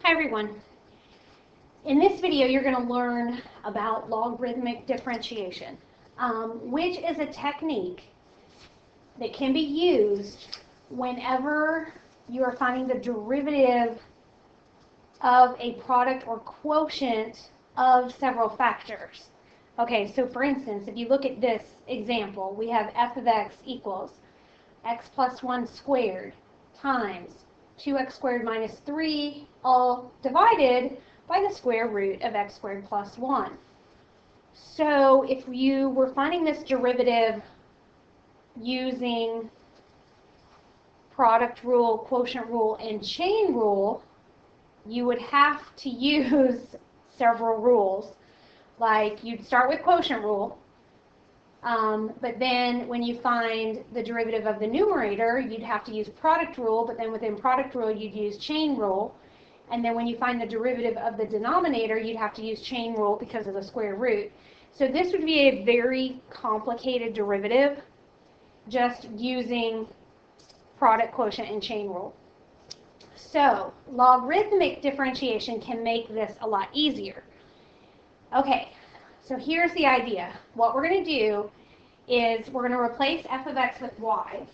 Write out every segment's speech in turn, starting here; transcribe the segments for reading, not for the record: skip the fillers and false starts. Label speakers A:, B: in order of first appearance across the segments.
A: Hi everyone. In this video you're going to learn about logarithmic differentiation, which is a technique that can be used whenever you are finding the derivative of a product or quotient of several factors. Okay, so for instance, if you look at this example, we have f of x equals x plus 1 squared times 2x squared minus 3, all divided by the square root of x squared plus 1. So if you were finding this derivative using product rule, quotient rule, and chain rule, you would have to use several rules. Like you'd start with quotient rule, but then when you find the derivative of the numerator, you'd have to use product rule, but then within product rule, you'd use chain rule. And then when you find the derivative of the denominator, you'd have to use chain rule because of the square root. So this would be a very complicated derivative just using product, quotient, and chain rule. So logarithmic differentiation can make this a lot easier. Okay, so here's the idea. What we're going to do is we're going to replace f of x with y.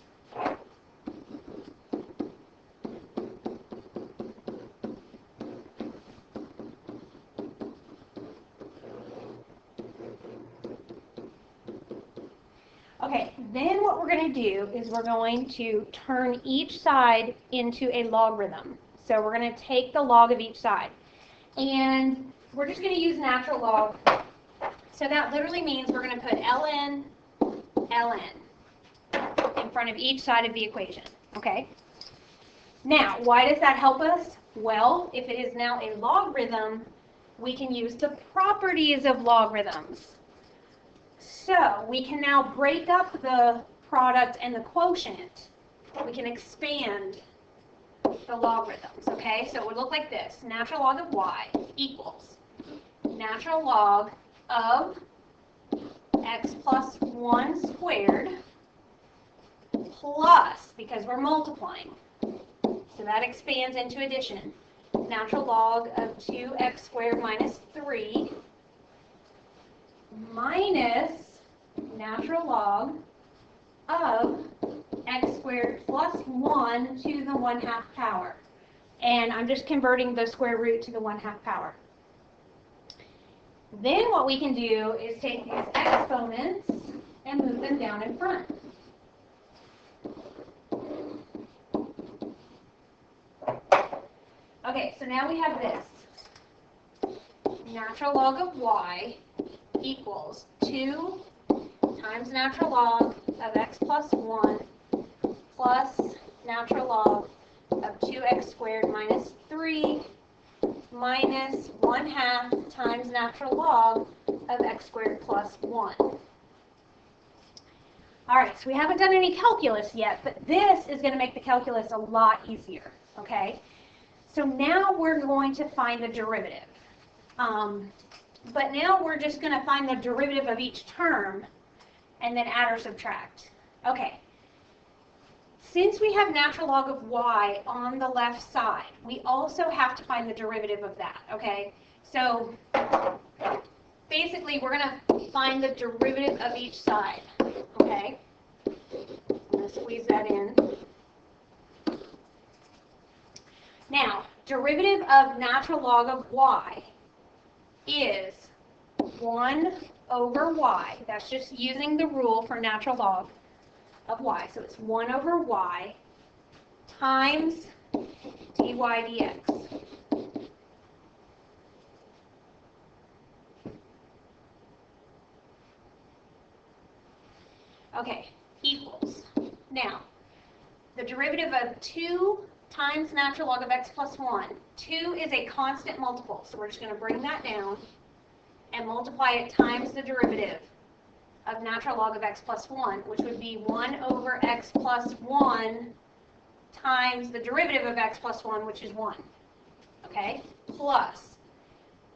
A: Okay, then what we're going to do is we're going to turn each side into a logarithm. So we're going to take the log of each side. And we're just going to use natural log. So that literally means we're going to put ln in front of each side of the equation. Okay? Now, why does that help us? Well, if it is now a logarithm, we can use the properties of logarithms. So we can now break up the product and the quotient. We can expand the logarithms, okay? So it would look like this. Natural log of y equals natural log of x plus 1 squared plus, because we're multiplying, so that expands into addition, natural log of 2x squared minus 3 minus natural log of x squared plus 1 to the 1/2 power. And I'm just converting the square root to the 1/2 power. Then what we can do is take these exponents and move them down in front. Okay, so now we have this. Natural log of y equals 2 times natural log of x plus 1 plus natural log of 2x squared minus 3 minus 1/2 times natural log of x squared plus 1. All right, so we haven't done any calculus yet, but this is going to make the calculus a lot easier, okay? So now we're going to find the derivative. But now we're just going to find the derivative of each term and then add or subtract. Okay. Since we have natural log of y on the left side, we also have to find the derivative of that, okay? So basically, we're going to find the derivative of each side, okay? I'm going to squeeze that in. Now, derivative of natural log of y is 1 over y. That's just using the rule for natural log of y. So it's 1 over y times dy dx. Okay, equals. Now, the derivative of 2 times natural log of x plus 1. 2 is a constant multiple, so we're just going to bring that down and multiply it times the derivative of natural log of x plus 1, which would be 1 over x plus 1 times the derivative of x plus 1, which is 1. Okay? Plus,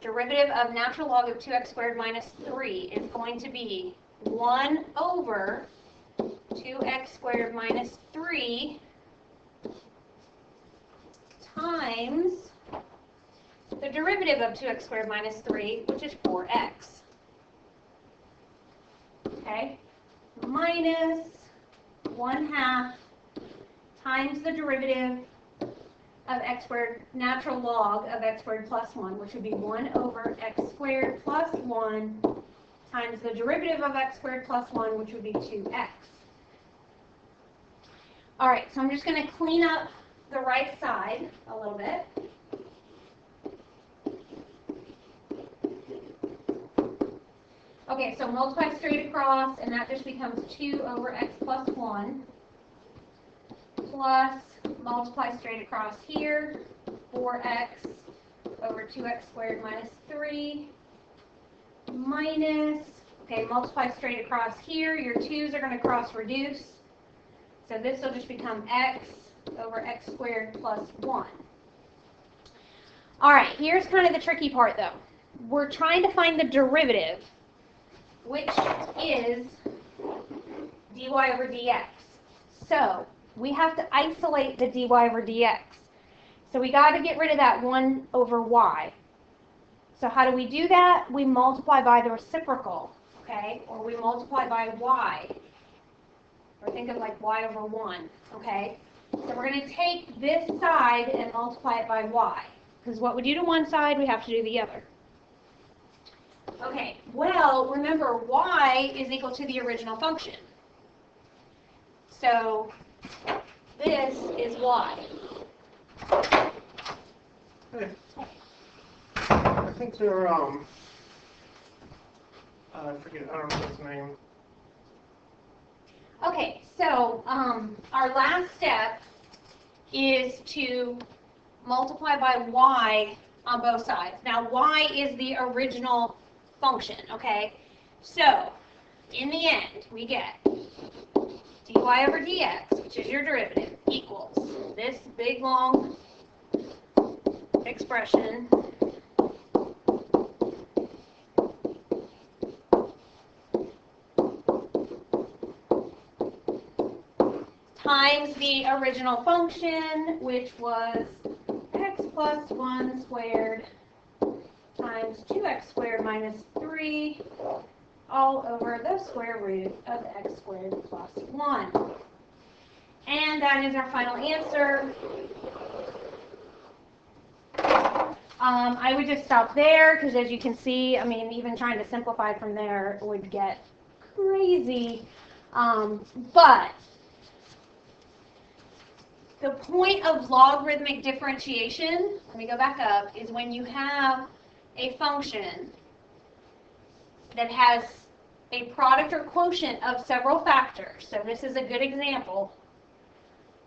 A: derivative of natural log of 2x squared minus 3 is going to be 1 over 2x squared minus 3 times derivative of 2x squared minus 3, which is 4x. Okay? Minus 1/2 times the derivative of x squared, natural log of x squared plus 1, which would be 1 over x squared plus 1 times the derivative of x squared plus 1, which would be 2x. All right, so I'm just going to clean up the right side a little bit. Okay, so multiply straight across, and that just becomes 2 over x plus 1, plus multiply straight across here, 4x over 2x squared minus 3, minus, okay, multiply straight across here, your 2's are going to cross reduce, so this will just become x over x squared plus 1. All right, here's kind of the tricky part though. We're trying to find the derivative, which is dy over dx. So we have to isolate the dy over dx. So we got to get rid of that 1 over y. So how do we do that? We multiply by the reciprocal, okay? Or we multiply by y. Or think of like y over 1, okay? So we're going to take this side and multiply it by y. Because what we do to one side, we have to do the other. Okay, well, remember, y is equal to the original function. So this is y.
B: Hey, I think they're, I forget, I don't know his name.
A: Okay, so our last step is to multiply by y on both sides. Now, y is the original function, okay? So, in the end, we get dy over dx, which is your derivative, equals this big, long expression times the original function, which was x plus 1 squared times 2x squared minus 3 all over the square root of x squared plus 1. And that is our final answer. I would just stop there because, as you can see, I mean, even trying to simplify from there would get crazy. But the point of logarithmic differentiation, let me go back up, is when you have a function that has a product or quotient of several factors. So this is a good example.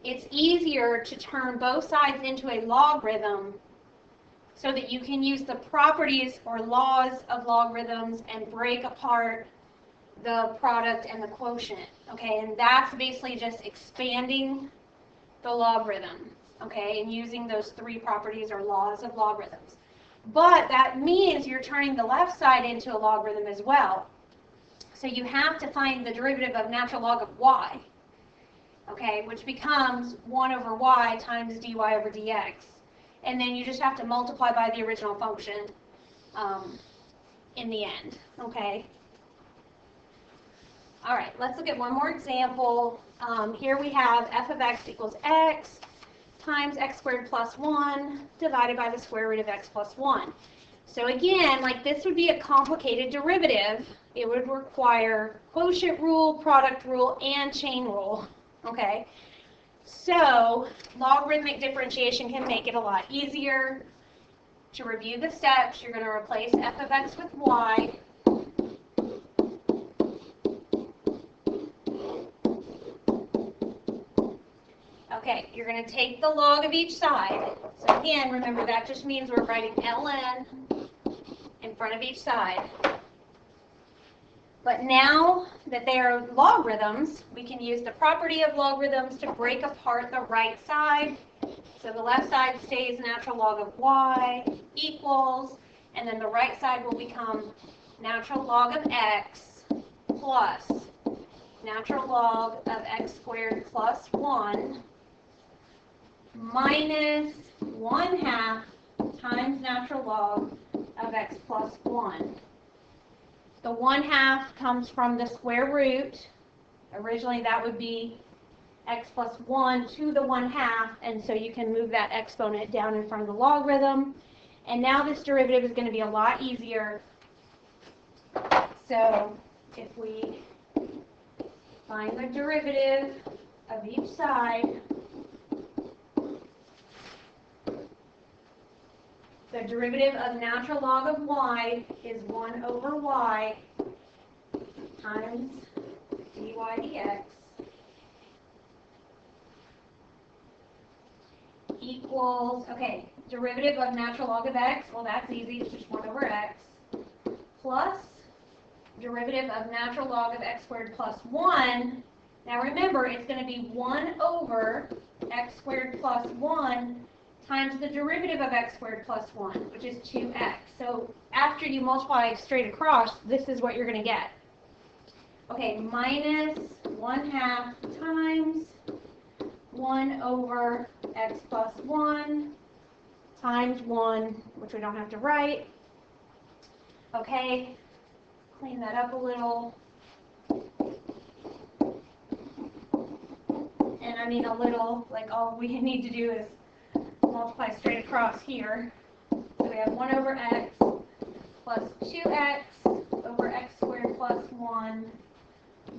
A: It's easier to turn both sides into a logarithm so that you can use the properties or laws of logarithms and break apart the product and the quotient. Okay, and that's basically just expanding the logarithm, okay, and using those 3 properties or laws of logarithms. But that means you're turning the left side into a logarithm as well. So you have to find the derivative of natural log of y, okay, which becomes 1 over y times dy over dx. And then you just have to multiply by the original function in the end, okay? All right, let's look at one more example. Here we have f of x equals x times x squared plus 1 divided by the square root of x plus 1. So again, like this would be a complicated derivative. It would require quotient rule, product rule, and chain rule, okay? So logarithmic differentiation can make it a lot easier. To review the steps, you're going to replace f of x with y. Okay, you're going to take the log of each side. So again, remember that just means we're writing ln in front of each side. But now that they are logarithms, we can use the property of logarithms to break apart the right side. So the left side stays natural log of y equals, and then the right side will become natural log of x plus natural log of x squared plus 1 minus 1/2 times natural log of x plus 1. The 1/2 comes from the square root. Originally that would be x plus 1 to the 1/2, and so you can move that exponent down in front of the logarithm. And now this derivative is going to be a lot easier. So if we find the derivative of each side, the derivative of natural log of y is 1 over y times dy dx equals, okay, derivative of natural log of x, well that's easy, it's just 1 over x, plus derivative of natural log of x squared plus 1. Now remember, it's going to be 1 over x squared plus 1 times the derivative of x squared plus 1, which is 2x. So after you multiply straight across, this is what you're going to get. Okay, minus 1/2 times 1 over x plus 1 times 1, which we don't have to write. Okay, clean that up a little. And I mean a little, like all we need to do is multiply straight across here. So we have 1 over x plus 2x over x squared plus 1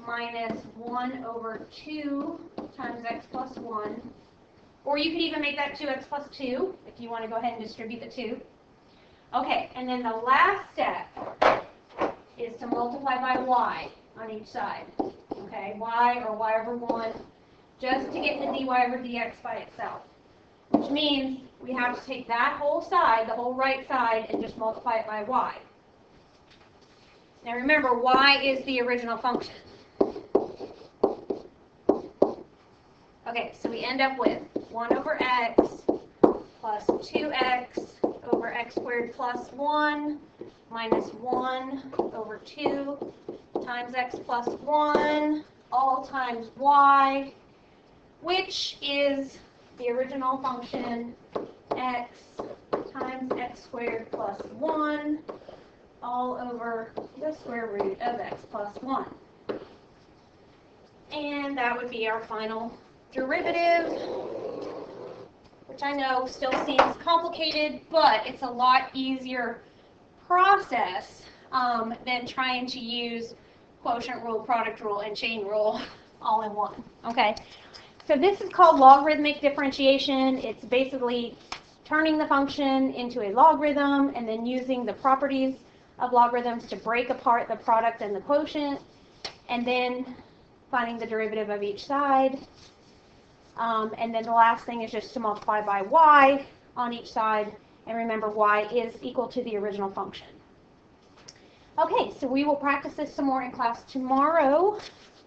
A: minus 1 over 2 times x plus 1. Or you could even make that 2x plus 2 if you want to go ahead and distribute the 2. Okay, and then the last step is to multiply by y on each side. Okay, y or y over 1, just to get the dy over dx by itself. Which means we have to take that whole side, the whole right side, and just multiply it by y. Now remember, y is the original function. Okay, so we end up with 1 over x plus 2x over x squared plus 1 minus 1 over 2 times x plus 1 all times y, which is the original function x times x squared plus 1 all over the square root of x plus 1. And that would be our final derivative, which I know still seems complicated, but it's a lot easier process than trying to use quotient rule, product rule, and chain rule all in one. Okay, so this is called logarithmic differentiation. It's basically turning the function into a logarithm and then using the properties of logarithms to break apart the product and the quotient, and then finding the derivative of each side. And then the last thing is just to multiply by y on each side, and remember y is equal to the original function. Okay, so we will practice this some more in class tomorrow.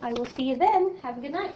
A: I will see you then. Have a good night.